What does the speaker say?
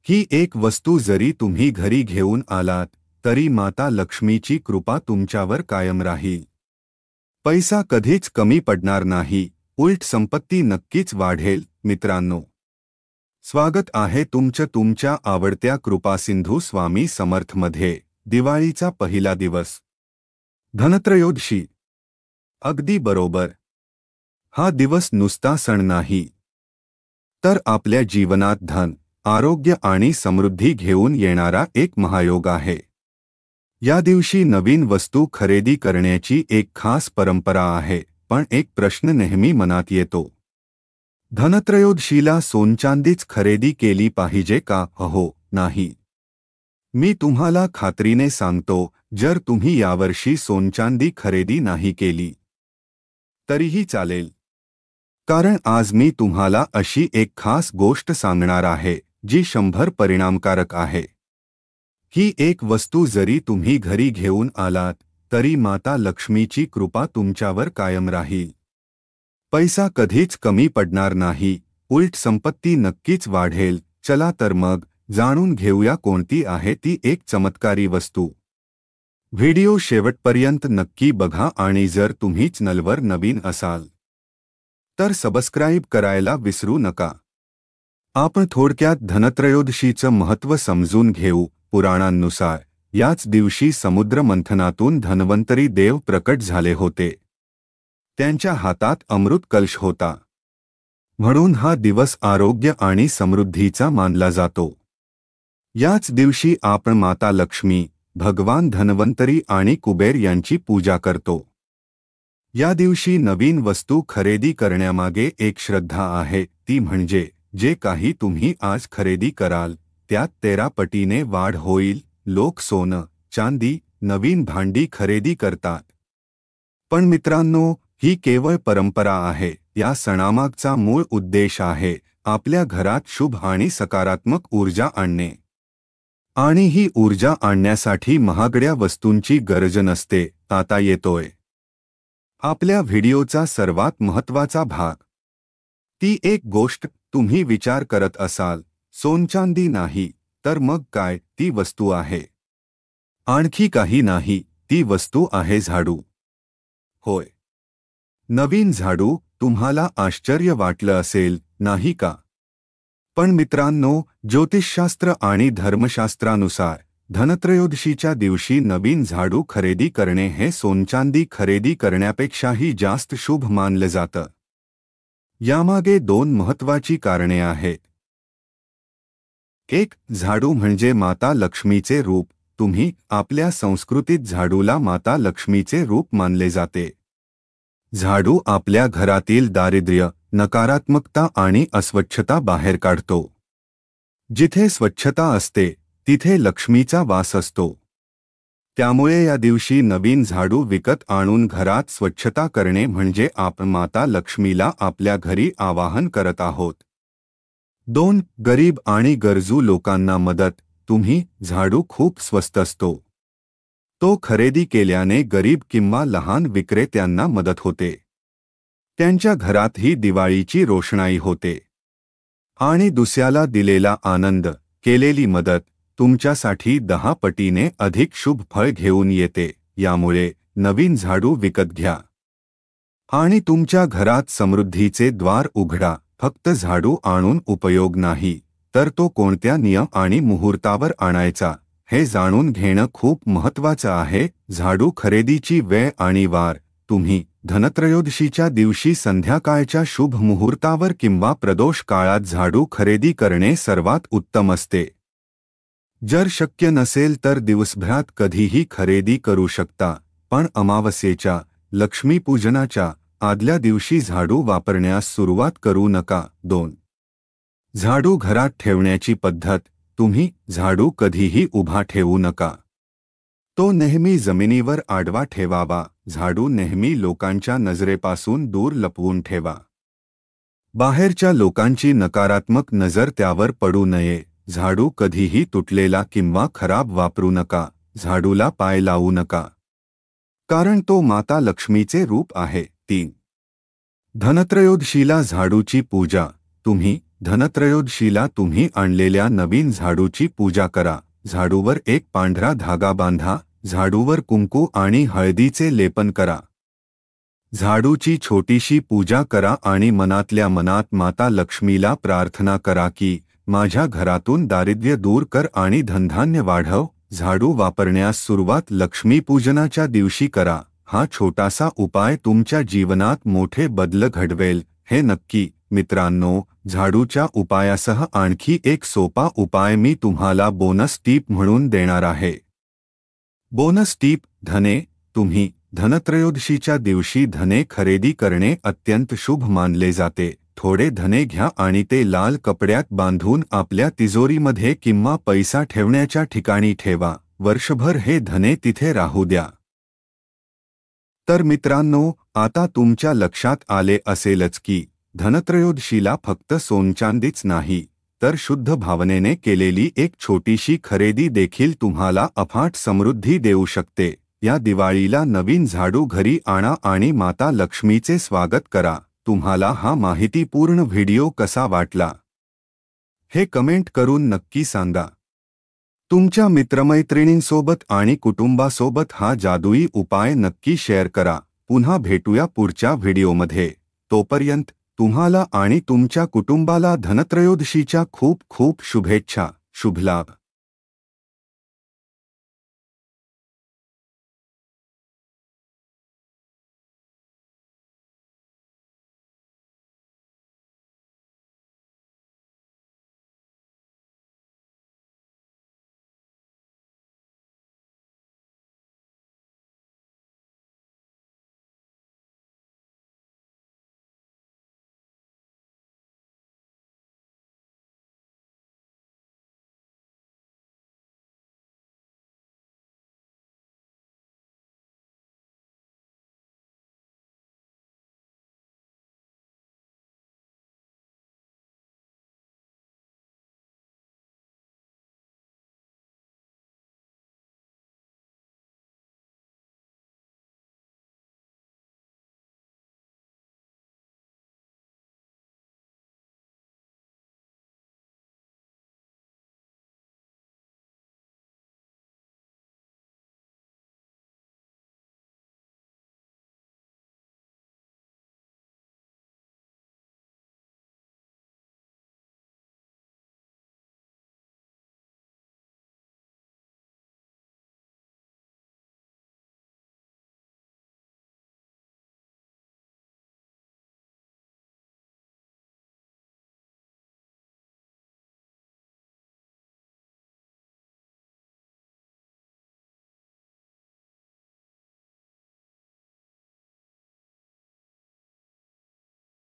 ही एक वस्तू जरी तुम्ही घरी घेऊन आलात तरी माता लक्ष्मीची कृपा तुमच्यावर कायम राहील. पैसा कधीच कमी पडणार नाही, उलट संपत्ती नक्कीच वाढेल. मित्रांनो, स्वागत आहे तुमच्या आवडत्या कृपासिंधू स्वामी समर्थमध्ये. दिवाळीचा पहिला दिवस, धनत्रयोदशी. अगदी बरोबर. हा दिवस नुसता सण नाही, तर आपल्या जीवनात धन, आरोग्य आणि समृद्धी घेऊन येणारा एक महायोग आहे. या दिवशी नवीन वस्तू खरेदी करण्याची एक खास परंपरा आहे. पण एक प्रश्न नेहमी मनात येतो, धनत्रयोदशीला सोनचांदीच खरेदी केली पाहिजे का? हो, नाही. मी तुम्हाला खात्रीने सांगतो, जर तुम्ही यावर्षी सोनचांदी खरेदी नाही केली तरीही चालेल. कारण आज मी तुम्हाला अशी एक खास गोष्ट सांगणार आहे जी 100% परिणामकारक आहे. ही एक वस्तू जरी तुम्ही घरी घेऊन आलात तरी माता लक्ष्मीची कृपा तुमच्यावर कायम राहील. पैसा कधीच कमी पडणार नाही, उलट संपत्ती नक्कीच वाढेल. चला तर मग जाणून घेऊया कोणती आहे ती एक चमत्कारी वस्तू. व्हिडिओ शेवटपर्यंत नक्की बघा आणि जर तुम्ही चॅनलवर नवीन असाल तर सबस्क्राईब करायला विसरू नका. आपण थोडक्यात धनत्रयोदशीचं महत्त्व समजून घेऊ. पुराणांनुसार याच दिवशी समुद्र मंथनातून धन्वंतरी देव प्रकट झाले होते. त्यांच्या हातात अमृत कलश होता. म्हणून हा दिवस आरोग्य आणि समृद्धीचा मानला जातो. याच दिवशी आपण माता लक्ष्मी, भगवान धन्वंतरी आणि कुबेर यांची पूजा करतो. या दिवशी नवीन वस्तू खरेदी करण्यामागे एक श्रद्धा आहे, ती म्हणजे जे काही तुम्ही आज खरेदी कराल त्यात 13 पटीने वाढ होईल. लोक सोनं, चांदी, नवीन भांडी खरेदी करतात. पण मित्रांनो, ही केवळ परंपरा आहे. या सणामागचा मूळ उद्देश आहे आपल्या घरात शुभ आणि सकारात्मक ऊर्जा आणणे. आणि ही ऊर्जा आणण्यासाठी महागड्या वस्तूंची गरज नसते. आता येतोय आपल्या व्हिडिओचा सर्वात महत्त्वाचा भाग. ती एक गोष्ट तुम्ही विचार करत असाल, सोनचांदी नाही तर मग काय? ती वस्तू आहे आणखी काही नाही, ती वस्तू आहे झाडू. होय, नवीन झाडू. तुम्हाला आश्चर्य वाटलं असेल, नाही का? पण मित्रांनो, ज्योतिषशास्त्र आणि धर्मशास्त्रानुसार धनत्रयोदशीच्या दिवशी नवीन झाडू खरेदी करणे हे सोनचांदी खरेदी करण्यापेक्षाही जास्त शुभ मानलं जातं. यामागे 2 महत्त्वाची कारणे आहेत. एक, झाडू म्हणजे माता लक्ष्मीचे रूप. तुम्ही आपल्या संस्कृतीत झाडूला माता लक्ष्मीचे रूप मानले जाते. झाडू आपल्या घरातील दारिद्र्य, नकारात्मकता आणि अस्वच्छता बाहेर काढतो. जिथे स्वच्छता असते तिथे लक्ष्मीचा वास असतो. त्यामुळे या दिवशी नवीन झाडू विकत आणून घरात स्वच्छता करणे म्हणजे आपण माता लक्ष्मीला आपल्या घरी आवाहन करत आहोत. 2, गरीब आणि गरजू लोकांना मदत. तुम्ही झाडू खूप स्वस्त असतो. तो खरेदी केल्याने गरीब किंवा लहान विक्रेत्यांना मदत होते. त्यांच्या घरातही दिवाळीची रोषणाई होते. आणि दुसऱ्याला दिलेला आनंद, केलेली मदत तुमच्यासाठी 10 पटीने अधिक शुभ फळ घेऊन येते. यामुळे नवीन झाडू विकत घ्या आणि तुमच्या घरात समृद्धीचे द्वार उघडा. फक्त झाडू आणून उपयोग नाही, तर तो कोणत्या नियम आणि मुहूर्तावर आणायचा हे जाणून घेणं खूप महत्त्वाचं आहे. झाडू खरेदीची वेळ आणि वार. तुम्ही धनत्रयोदशीच्या दिवशी संध्याकाळच्या शुभ मुहूर्तावर किंवा प्रदोष काळात झाडू खरेदी करणे सर्वात उत्तम असते. जर शक्य नसेल तर दिवसभरात कधीही खरेदी करू शकता, पण अमावस्येच्या, लक्ष्मीपूजनाच्या आदल्या दिवशी झाडू वापरण्यास सुरुवात करू नका. 2, झाडू घरात ठेवण्याची पद्धत. तुम्ही झाडू कधीही उभा ठेवू नका. तो नेहमी जमिनीवर आडवा ठेवावा. झाडू नेहमी लोकांच्या नजरेपासून दूर लपवून ठेवा. बाहेरच्या लोकांची नकारात्मक नजर त्यावर पडू नये. झाडू कधीही तुटलेला किंवा खराब वापरू नका. झाडूला पाय लावू नका, कारण तो माता लक्ष्मीचे रूप आहे. 3, धनत्रयोदशीला झाडूची पूजा. तुम्ही धनत्रयोदशीला तुम्ही आणलेल्या नवीन झाडूची पूजा करा. झाडूवर एक पांढरा धागा बांधा. झाडूवर कुंकू आणि हळदीचे लेपन करा. झाडूची छोटीशी पूजा करा आणि मनातल्या मनात माता लक्ष्मीला प्रार्थना करा की माझ्या घरातून दारिद्र्य दूर कर आणि धनधान्य वाढव. झाडू वापरण्यास सुरुवात लक्ष्मीपूजनाच्या दिवशी करा. हा छोटासा उपाय तुमच्या जीवनात मोठे बदल घडवेल हे नक्की. मित्रांनो, झाडूच्या उपायासह आणखी एक सोपा उपाय मी तुम्हाला बोनस टीप म्हणून देणार आहे. बोनस टीप: धने. तुम्ही धनत्रयोदशीच्या दिवशी धने खरेदी करणे अत्यंत शुभ मानले जाते. थोडे धने घ्या आणि ते लाल कपड्यात बांधून आपल्या तिजोरीमध्ये किंवा पैसा ठेवण्याच्या ठिकाणी ठेवा. वर्षभर हे धने तिथे राहू द्या. तर मित्रांनो, आता तुमच्या लक्षात आले असेलच की धनत्रयोदशीला फक्त सोनचांदीच नाही, तर शुद्ध भावनेने केलेली एक छोटीशी खरेदी देखील तुम्हाला अफाट समृद्धी देऊ शकते. या दिवाळीला नवीन झाडू घरी आणा आणि माता लक्ष्मीचे स्वागत करा. तुम्हाला हा माहितीपूर्ण व्हिडिओ कसा वाटला हे कमेंट करून नक्की सांगा. तुमच्या मित्रमैत्रिणींसोबत आणि कुटुंबासोबत हा जादुई उपाय नक्की शेअर करा. पुन्हा भेटूया पुढच्या व्हिडिओमध्ये. तोपर्यंत तुम्हाला आणि तुमच्या कुटुंबाला धनत्रयोदशीच्या खूप खूप शुभेच्छा. शुभलाभ.